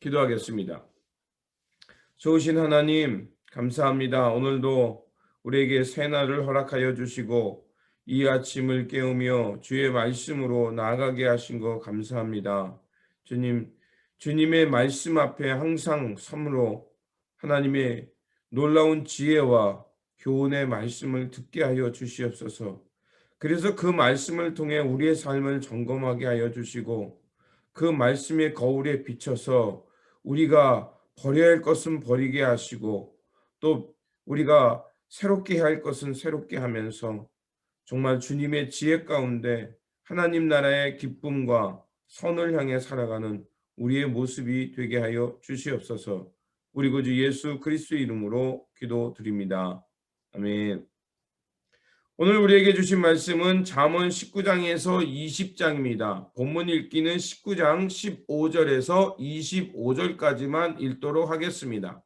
기도하겠습니다. 좋으신 하나님, 감사합니다. 오늘도 우리에게 새 날을 허락하여 주시고 이 아침을 깨우며 주의 말씀으로 나아가게 하신 거 감사합니다. 주님, 주님의 말씀 앞에 항상 섬으로 하나님의 놀라운 지혜와 교훈의 말씀을 듣게 하여 주시옵소서. 그래서 그 말씀을 통해 우리의 삶을 점검하게 하여 주시고 그 말씀의 거울에 비춰서 우리가 버려야 할 것은 버리게 하시고 또 우리가 새롭게 할 것은 새롭게 하면서 정말 주님의 지혜 가운데 하나님 나라의 기쁨과 선을 향해 살아가는 우리의 모습이 되게 하여 주시옵소서. 우리 구주 예수 그리스도의 이름으로 기도드립니다. 아멘. 오늘 우리에게 주신 말씀은 잠언 19장에서 20장입니다. 본문 읽기는 19장 15절에서 25절까지만 읽도록 하겠습니다.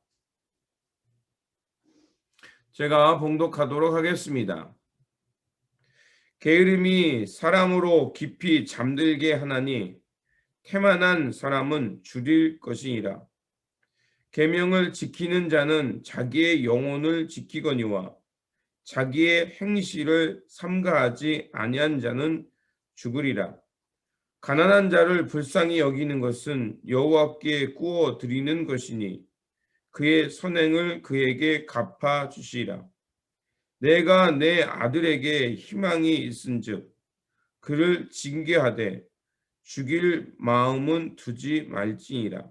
제가 봉독하도록 하겠습니다. 게으름이 사람으로 깊이 잠들게 하나니 태만한 사람은 줄일 것이니라. 계명을 지키는 자는 자기의 영혼을 지키거니와 자기의 행실을 삼가하지 아니한 자는 죽으리라. 가난한 자를 불쌍히 여기는 것은 여호와께 구워 드리는 것이니 그의 선행을 그에게 갚아 주시리라. 내가 내 아들에게 희망이 있은즉 그를 징계하되 죽일 마음은 두지 말지니라.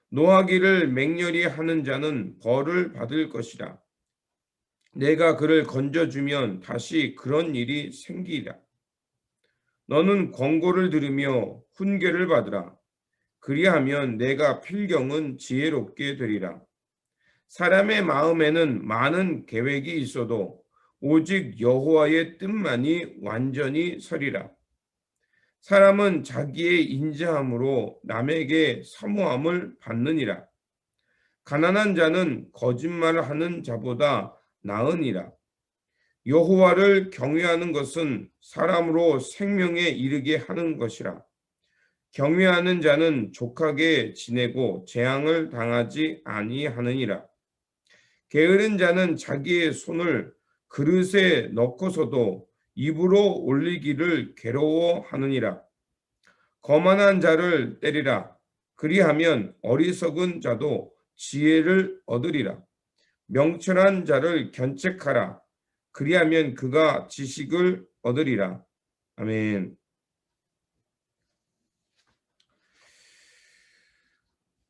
노하기를 맹렬히 하는 자는 벌을 받을 것이라. 내가 그를 건져주면 다시 그런 일이 생기리라. 너는 권고를 들으며 훈계를 받으라. 그리하면 내가 필경은 지혜롭게 되리라. 사람의 마음에는 많은 계획이 있어도 오직 여호와의 뜻만이 완전히 서리라. 사람은 자기의 인자함으로 남에게 사모함을 받느니라. 가난한 자는 거짓말하는 자보다 나으니라. 여호와를 경외하는 것은 사람으로 생명에 이르게 하는 것이라. 경외하는 자는 족하게 지내고 재앙을 당하지 아니하느니라. 게으른 자는 자기의 손을 그릇에 넣고서도 입으로 올리기를 괴로워하느니라. 거만한 자를 때리라. 그리하면 어리석은 자도 지혜를 얻으리라. 명철한 자를 견책하라. 그리하면 그가 지식을 얻으리라. 아멘.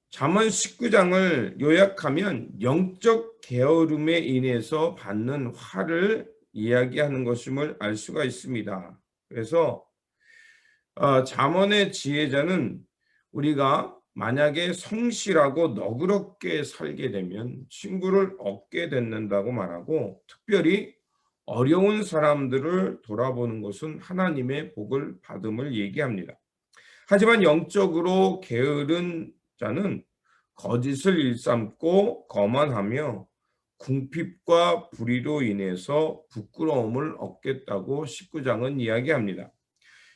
잠언 19장을 요약하면 영적 게으름에 인해서 받는 화를 이야기하는 것임을 알 수가 있습니다. 그래서 잠언의 지혜자는 우리가 만약에 성실하고 너그럽게 살게 되면 친구를 얻게 된다고 말하고, 특별히 어려운 사람들을 돌아보는 것은 하나님의 복을 받음을 얘기합니다. 하지만 영적으로 게으른 자는 거짓을 일삼고 거만하며 궁핍과 불의로 인해서 부끄러움을 얻겠다고 19장은 이야기합니다.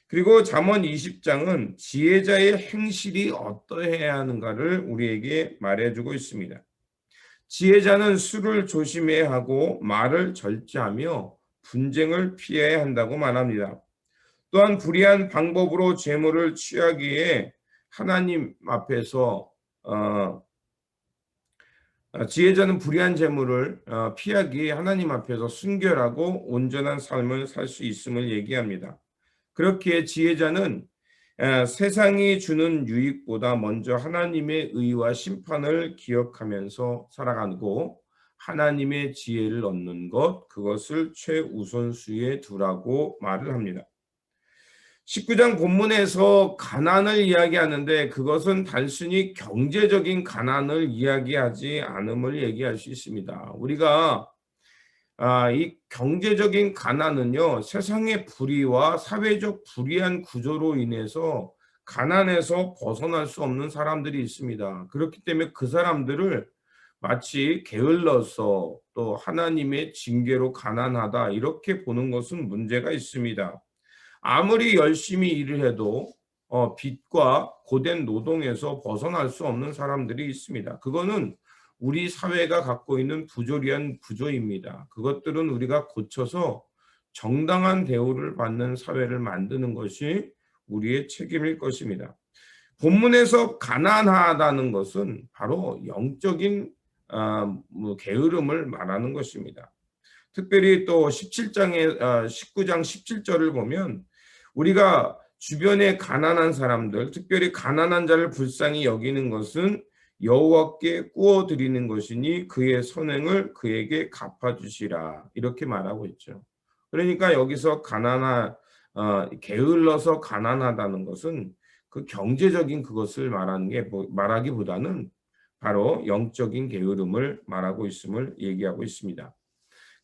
그리고 잠언 20장은 지혜자의 행실이 어떠해야 하는가를 우리에게 말해주고 있습니다. 지혜자는 술을 조심해야 하고 말을 절제하며 분쟁을 피해야 한다고 말합니다. 또한 불의한 방법으로 재물을 취하기에 하나님 앞에서 지혜자는 불의한 재물을 피하기에 하나님 앞에서 순결하고 온전한 삶을 살 수 있음을 얘기합니다. 그렇기에 지혜자는 세상이 주는 유익보다 먼저 하나님의 의와 심판을 기억하면서 살아가고 하나님의 지혜를 얻는 것, 그것을 최우선수에 두라고 말을 합니다. 19장 본문에서 가난을 이야기하는데 그것은 단순히 경제적인 가난을 이야기하지 않음을 얘기할 수 있습니다. 우리가 이 경제적인 가난은요, 세상의 불의와 사회적 불이한 구조로 인해서 가난에서 벗어날 수 없는 사람들이 있습니다. 그렇기 때문에 그 사람들을 마치 게을러서 또 하나님의 징계로 가난하다 이렇게 보는 것은 문제가 있습니다. 아무리 열심히 일을 해도 빚과 고된 노동에서 벗어날 수 없는 사람들이 있습니다. 그거는 우리 사회가 갖고 있는 부조리한 구조입니다. 그것들은 우리가 고쳐서 정당한 대우를 받는 사회를 만드는 것이 우리의 책임일 것입니다. 본문에서 가난하다는 것은 바로 영적인 게으름을 말하는 것입니다. 특별히 또 19장 17절을 보면 우리가 주변에 가난한 사람들, 특별히 가난한 자를 불쌍히 여기는 것은 여호와께 꾸어 드리는 것이니 그의 선행을 그에게 갚아주시라, 이렇게 말하고 있죠. 그러니까 여기서 게을러서 가난하다는 것은 그 경제적인 그것을 말하기보다는 바로 영적인 게으름을 말하고 있음을 얘기하고 있습니다.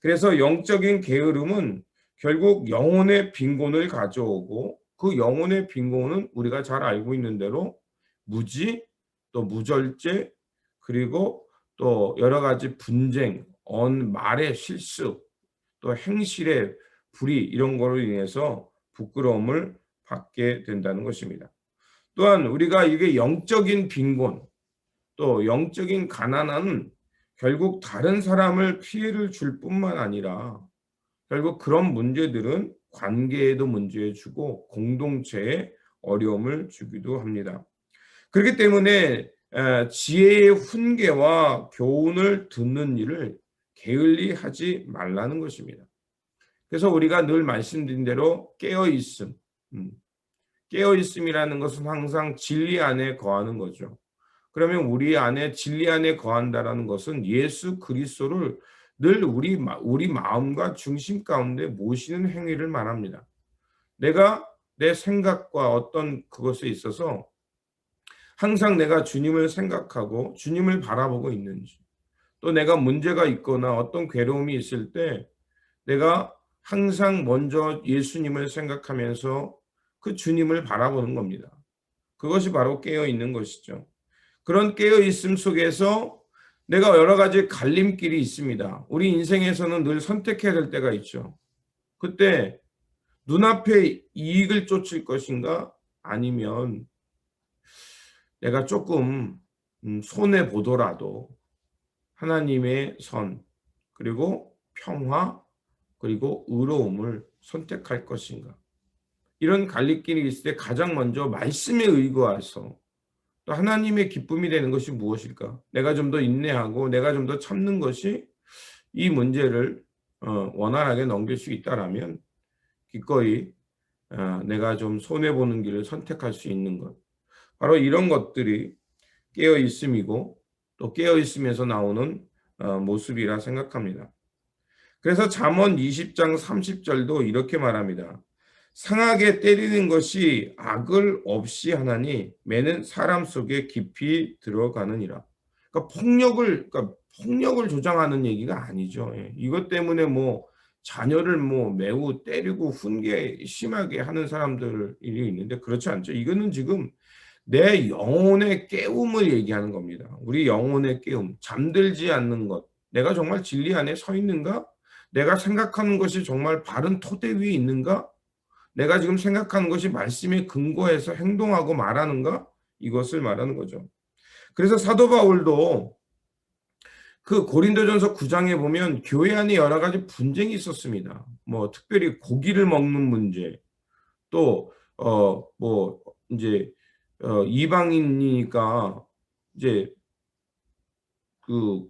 그래서 영적인 게으름은 결국 영혼의 빈곤을 가져오고, 그 영혼의 빈곤은 우리가 잘 알고 있는 대로 무지, 또 무절제, 그리고 또 여러 가지 분쟁, 말의 실수, 또 행실의 불의, 이런 거로 인해서 부끄러움을 받게 된다는 것입니다. 또한 우리가 이게 영적인 빈곤, 또 영적인 가난은 결국 다른 사람을 피해를 줄 뿐만 아니라 결국 그런 문제들은 관계에도 문제 주고 공동체에 어려움을 주기도 합니다. 그렇기 때문에 지혜의 훈계와 교훈을 듣는 일을 게을리 하지 말라는 것입니다. 그래서 우리가 늘 말씀드린 대로 깨어있음, 깨어있음이라는 것은 항상 진리 안에 거하는 거죠. 그러면 우리 안에 진리 안에 거한다라는 것은 예수 그리스도를 늘 우리 마음과 중심 가운데 모시는 행위를 말합니다. 내가 내 생각과 어떤 그것에 있어서 항상 내가 주님을 생각하고 주님을 바라보고 있는지, 또 내가 문제가 있거나 어떤 괴로움이 있을 때 내가 항상 먼저 예수님을 생각하면서 그 주님을 바라보는 겁니다. 그것이 바로 깨어 있는 것이죠. 그런 깨어있음 속에서 내가 여러 가지 갈림길이 있습니다. 우리 인생에서는 늘 선택해야 될 때가 있죠. 그때 눈앞에 이익을 쫓을 것인가, 아니면 내가 조금 손해보더라도 하나님의 선, 그리고 평화, 그리고 의로움을 선택할 것인가. 이런 갈림길이 있을 때 가장 먼저 말씀에 의거해서 또 하나님의 기쁨이 되는 것이 무엇일까? 내가 좀 더 인내하고 내가 좀 더 참는 것이 이 문제를 원활하게 넘길 수 있다라면 기꺼이 내가 좀 손해보는 길을 선택할 수 있는 것. 바로 이런 것들이 깨어있음이고 또 깨어있으면서 나오는 모습이라 생각합니다. 그래서 잠언 20장 30절도 이렇게 말합니다. 상하게 때리는 것이 악을 없이 하나니 매는 사람 속에 깊이 들어가느니라. 그러니까 폭력을 조장하는 얘기가 아니죠. 예. 이것 때문에 자녀를 매우 때리고 훈계 심하게 하는 사람들이 있는데 그렇지 않죠. 이거는 지금 내 영혼의 깨움을 얘기하는 겁니다. 우리 영혼의 깨움, 잠들지 않는 것. 내가 정말 진리 안에 서 있는가? 내가 생각하는 것이 정말 바른 토대 위에 있는가? 내가 지금 생각하는 것이 말씀에 근거해서 행동하고 말하는가? 이것을 말하는 거죠. 그래서 사도 바울도 그 고린도전서 9장에 보면 교회 안에 여러 가지 분쟁이 있었습니다. 특별히 고기를 먹는 문제, 또 이제 이방인이니까 이제 그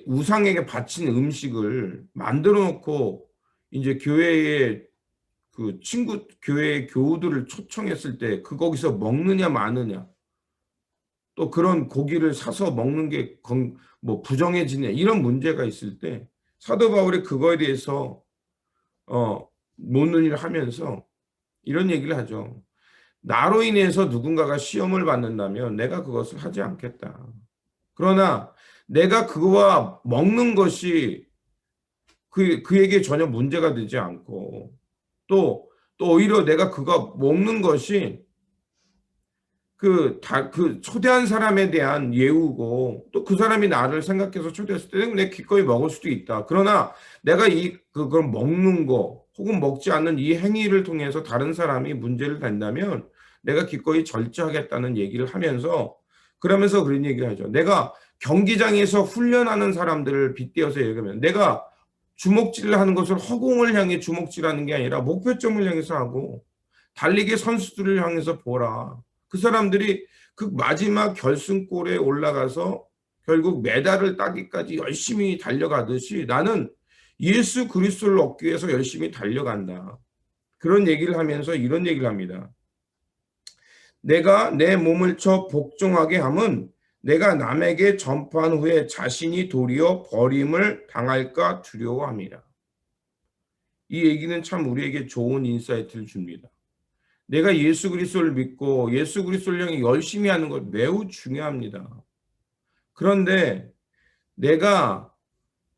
우상에게 바친 음식을 만들어 놓고 이제 교회에 교회 교우들을 초청했을 때 거기서 먹느냐 마느냐, 또 그런 고기를 사서 먹는 게 부정해지냐, 이런 문제가 있을 때 사도 바울이 그거에 대해서 논의를 하면서 이런 얘기를 하죠. 나로 인해서 누군가가 시험을 받는다면 내가 그것을 하지 않겠다. 그러나 내가 그거와 먹는 것이 그에게 전혀 문제가 되지 않고 또 오히려 내가 그거 먹는 것이 그 초대한 사람에 대한 예우고 또 그 사람이 나를 생각해서 초대했을 때는 내 기꺼이 먹을 수도 있다. 그러나 내가 그걸 먹는 거 혹은 먹지 않는 이 행위를 통해서 다른 사람이 문제를 낸다면 내가 기꺼이 절제하겠다는 얘기를 하면서, 그러면서 그런 얘기를 하죠. 내가 경기장에서 훈련하는 사람들을 빗대어서 얘기하면, 내가 주먹질을 하는 것을 허공을 향해 주먹질하는 게 아니라 목표점을 향해서 하고, 달리기 선수들을 향해서 보라. 그 사람들이 그 마지막 결승골에 올라가서 결국 메달을 따기까지 열심히 달려가듯이 나는 예수 그리스도를 얻기 위해서 열심히 달려간다. 그런 얘기를 하면서 이런 얘기를 합니다. 내가 내 몸을 쳐 복종하게 함은 내가 남에게 전파한 후에 자신이 도리어 버림을 당할까 두려워합니다. 이 얘기는 참 우리에게 좋은 인사이트를 줍니다. 내가 예수 그리스도를 믿고 예수 그리스도를 향해 열심히 하는 것 매우 중요합니다. 그런데 내가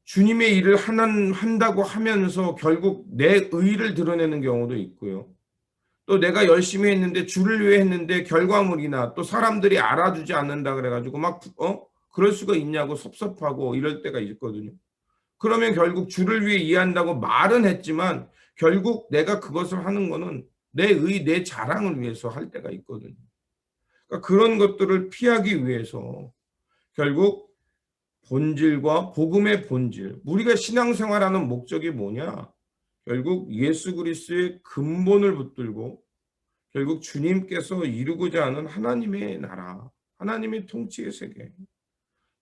주님의 일을 한다고 하면서 결국 내 의의를 드러내는 경우도 있고요. 또 내가 열심히 했는데 주를 위해 했는데 결과물이나 또 사람들이 알아주지 않는다 그래가지고 막 그럴 수가 있냐고 섭섭하고 이럴 때가 있거든요. 그러면 결국 주를 위해 일한다고 말은 했지만 결국 내가 그것을 하는 거는 내 자랑을 위해서 할 때가 있거든요. 그러니까 그런 것들을 피하기 위해서 결국 본질과 복음의 본질, 우리가 신앙생활하는 목적이 뭐냐? 결국 예수 그리스도의 근본을 붙들고 결국 주님께서 이루고자 하는 하나님의 나라, 하나님의 통치의 세계.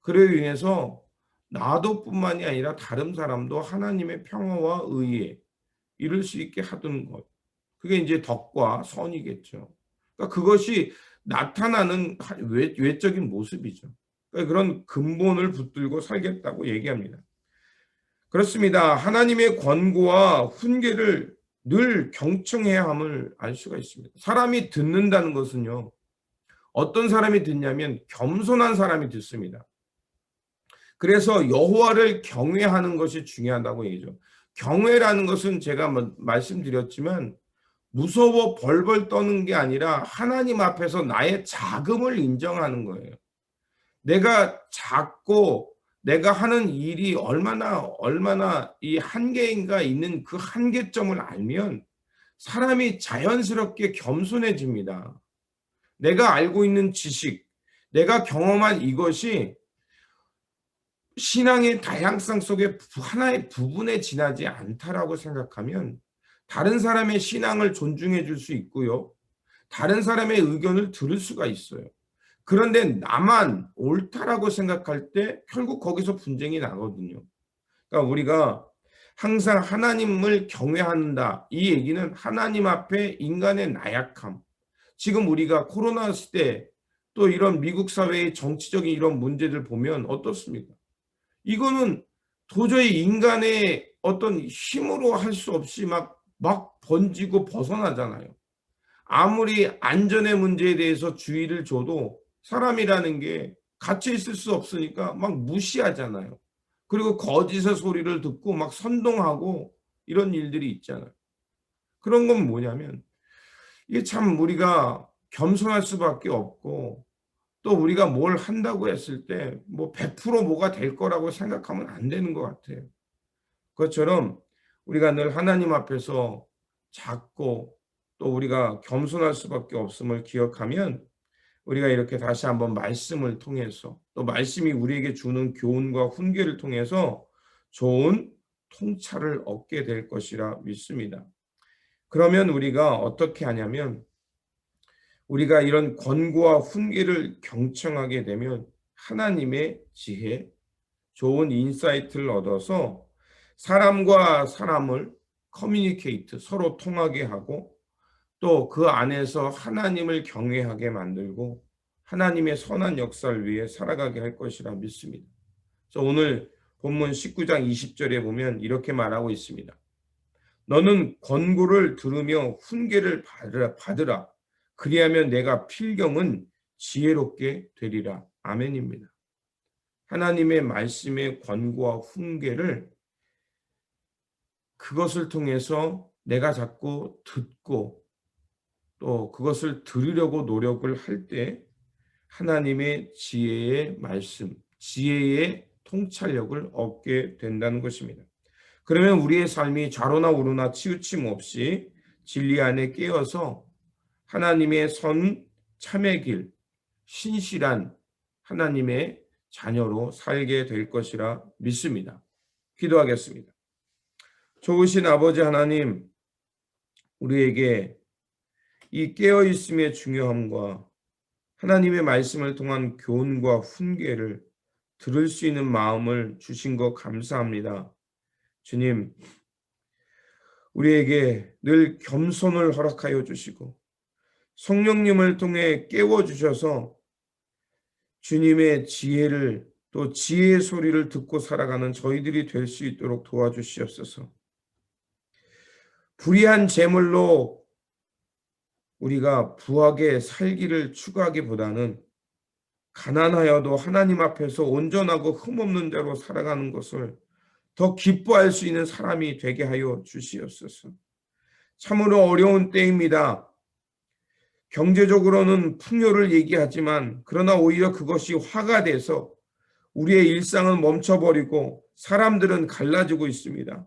그로 인해서 나도 뿐만이 아니라 다른 사람도 하나님의 평화와 의에 이룰 수 있게 하던 것. 그게 이제 덕과 선이겠죠. 그러니까 그것이 나타나는 외적인 모습이죠. 그러니까 그런 근본을 붙들고 살겠다고 얘기합니다. 그렇습니다. 하나님의 권고와 훈계를 늘 경청해야 함을 알 수가 있습니다. 사람이 듣는다는 것은요, 어떤 사람이 듣냐면 겸손한 사람이 듣습니다. 그래서 여호와를 경외하는 것이 중요하다고 얘기죠. 경외라는 것은 제가 말씀드렸지만 무서워 벌벌 떠는 게 아니라 하나님 앞에서 나의 자금을 인정하는 거예요. 내가 작고 내가 하는 일이 얼마나 이 한계인가 있는 그 한계점을 알면 사람이 자연스럽게 겸손해집니다. 내가 알고 있는 지식, 내가 경험한 이것이 신앙의 다양성 속에 하나의 부분에 지나지 않다라고 생각하면 다른 사람의 신앙을 존중해 줄 수 있고요. 다른 사람의 의견을 들을 수가 있어요. 그런데 나만 옳다라고 생각할 때 결국 거기서 분쟁이 나거든요. 그러니까 우리가 항상 하나님을 경외한다. 이 얘기는 하나님 앞에 인간의 나약함. 지금 우리가 코로나 시대 또 이런 미국 사회의 정치적인 이런 문제들 보면 어떻습니까? 이거는 도저히 인간의 어떤 힘으로 할 수 없이 막 번지고 벗어나잖아요. 아무리 안전의 문제에 대해서 주의를 줘도 사람이라는 게 갇혀 있을 수 없으니까 막 무시하잖아요. 그리고 거짓의 소리를 듣고 막 선동하고 이런 일들이 있잖아요. 그런 건 뭐냐면 이게 참 우리가 겸손할 수밖에 없고 또 우리가 뭘 한다고 했을 때 뭐 100% 뭐가 될 거라고 생각하면 안 되는 것 같아요. 그것처럼 우리가 늘 하나님 앞에서 작고 또 우리가 겸손할 수밖에 없음을 기억하면 우리가 이렇게 다시 한번 말씀을 통해서 또 말씀이 우리에게 주는 교훈과 훈계를 통해서 좋은 통찰을 얻게 될 것이라 믿습니다. 그러면 우리가 어떻게 하냐면 우리가 이런 권고와 훈계를 경청하게 되면 하나님의 지혜, 좋은 인사이트를 얻어서 사람과 사람을 커뮤니케이트, 서로 통하게 하고 또 그 안에서 하나님을 경외하게 만들고 하나님의 선한 역사를 위해 살아가게 할 것이라 믿습니다. 그래서 오늘 본문 19장 20절에 보면 이렇게 말하고 있습니다. 너는 권고를 들으며 훈계를 받으라. 그리하면 내가 필경은 지혜롭게 되리라. 아멘입니다. 하나님의 말씀의 권고와 훈계를 그것을 통해서 내가 자꾸 듣고 또 그것을 들으려고 노력을 할 때 하나님의 지혜의 말씀, 지혜의 통찰력을 얻게 된다는 것입니다. 그러면 우리의 삶이 좌로나 우로나 치우침 없이 진리 안에 깨어서 하나님의 선 참의 길, 신실한 하나님의 자녀로 살게 될 것이라 믿습니다. 기도하겠습니다. 좋으신 아버지 하나님, 우리에게 이 깨어있음의 중요함과 하나님의 말씀을 통한 교훈과 훈계를 들을 수 있는 마음을 주신 것 감사합니다. 주님, 우리에게 늘 겸손을 허락하여 주시고 성령님을 통해 깨워주셔서 주님의 지혜를 또 지혜의 소리를 듣고 살아가는 저희들이 될 수 있도록 도와주시옵소서. 불의한 재물로 우리가 부하게 살기를 추구하기보다는 가난하여도 하나님 앞에서 온전하고 흠없는 자로 살아가는 것을 더 기뻐할 수 있는 사람이 되게 하여 주시옵소서. 참으로 어려운 때입니다. 경제적으로는 풍요를 얘기하지만 그러나 오히려 그것이 화가 돼서 우리의 일상은 멈춰버리고 사람들은 갈라지고 있습니다.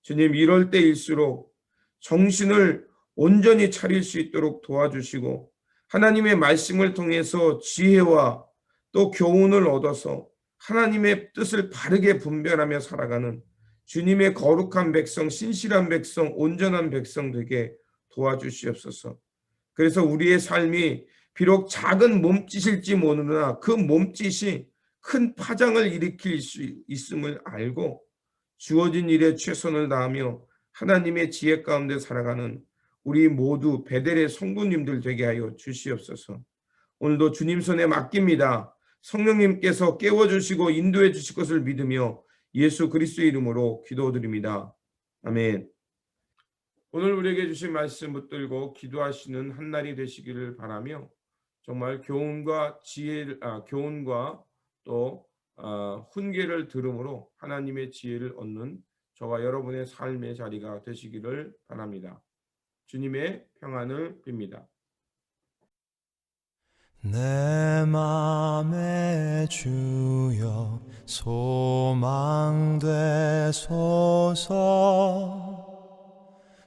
주님, 이럴 때일수록 정신을 온전히 차릴 수 있도록 도와주시고 하나님의 말씀을 통해서 지혜와 또 교훈을 얻어서 하나님의 뜻을 바르게 분별하며 살아가는 주님의 거룩한 백성, 신실한 백성, 온전한 백성 되게 도와주시옵소서. 그래서 우리의 삶이 비록 작은 몸짓일지 모르나 그 몸짓이 큰 파장을 일으킬 수 있음을 알고 주어진 일에 최선을 다하며 하나님의 지혜 가운데 살아가는 우리 모두 베델의 성도님들 되게 하여 주시옵소서. 오늘도 주님 손에 맡깁니다. 성령님께서 깨워주시고 인도해 주실 것을 믿으며 예수 그리스도의 이름으로 기도드립니다. 아멘. 오늘 우리에게 주신 말씀 붙들고 기도하시는 한 날이 되시기를 바라며 정말 교훈과 교훈과 또 훈계를 들음으로 하나님의 지혜를 얻는 저와 여러분의 삶의 자리가 되시기를 바랍니다. 주님의 평안을 빕니다. 내 맘에 주여 소망 되소서.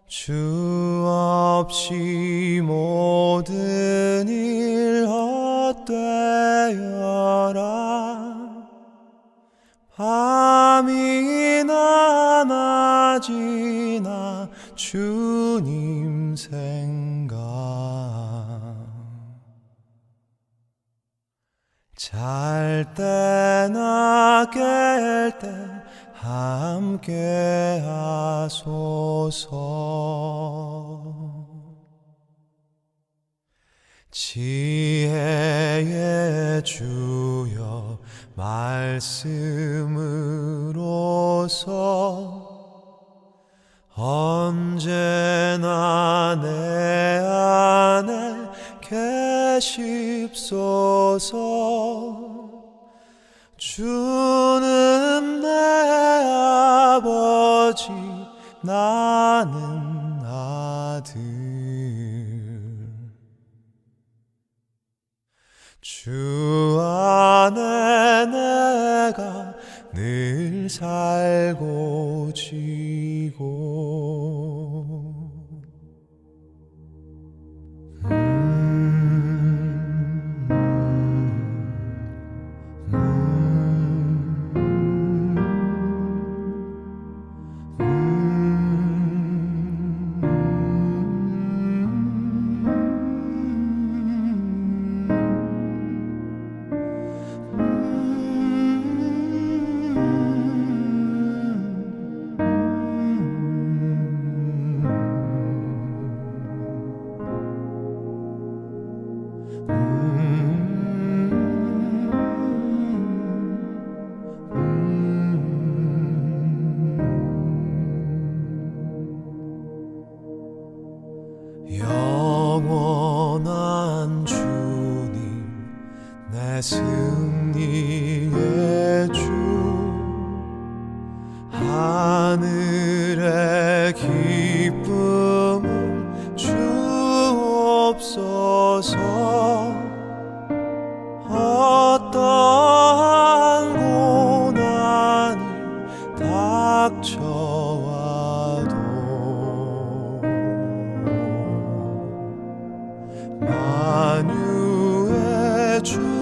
주 없이 모든 일 헛되어라. 밤이나 낮이나 주님 생각. 잘 때나 깰 때 함께 하소서. 지혜의 주여 말씀으로서 언제나 내 안에 계십소서. 주는 내 아버지 나는 아들. 주 안에 내가 늘 살고 지고. 영원한 주님 내 승리의 주. 하늘의 기쁨을 주옵소서. 어떠한 고난이 닥쳐와도 만유의 주